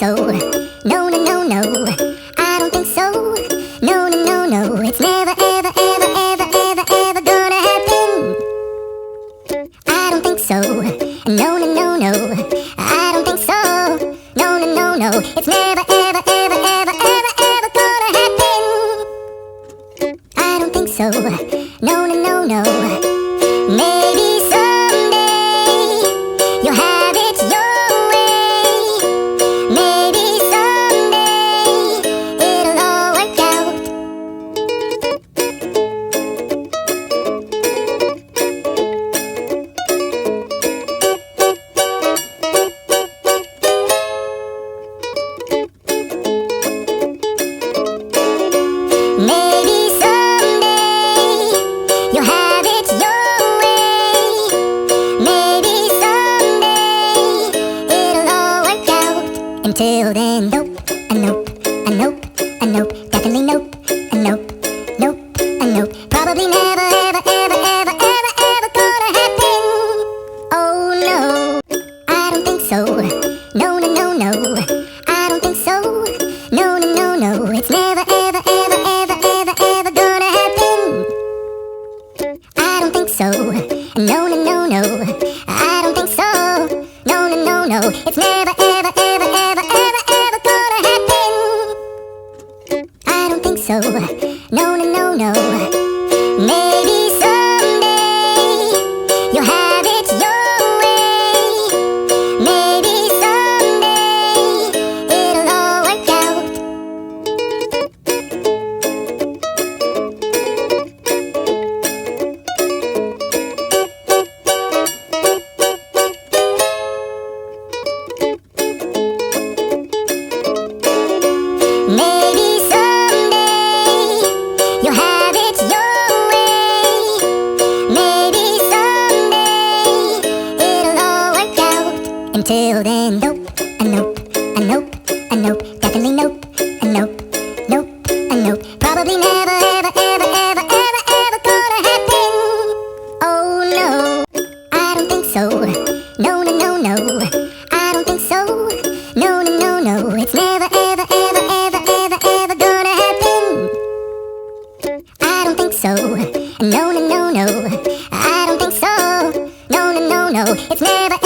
so. No, no, no, no. I don't think so. No, no, no, no. It's never, ever, ever, ever, ever, ever gonna happen. I don't think so. No, no, no, no. I don't think so. No, no, no, no. It's never, ever, ever, ever, ever, ever gonna happen. I don't think so. No, no, no, no. Maybe someday you'll have it your way. Maybe someday it'll all work out. Maybe someday you'll have it your way. Maybe someday it'll all work out. Until then, nope, a nope, a nope, a nope, definitely nope, a nope, nope, a nope. Probably never, ever, ever, ever, ever, ever gonna happen. Oh no, I don't think so. No, no, no, no. I don't think so. No, no, no, no. It's never, ever, ever, ever, ever, ever gonna happen. I don't think so. No, no, no, no. I don't think so. No, no, no, no. It's never, ever, ever, ever, ever, ever gonna happen. I don't think so. No, no, no, no. Maybe someday you'll have it your way. Maybe someday it'll all work out. Maybe someday you'll have it your way. Maybe someday it'll all work out. Until then, nope, a nope, a nope, a nope, definitely nope, a nope, nope, a nope. Probably never, ever, ever, ever, ever, ever gonna happen. Oh no, I don't think so. No, no, no, no. I don't think so. No, no, no, no. It's never, ever, ever, ever, ever, ever gonna happen. I don't think so. No, no, no, no. I don't think so. No, no, no, no. It's never,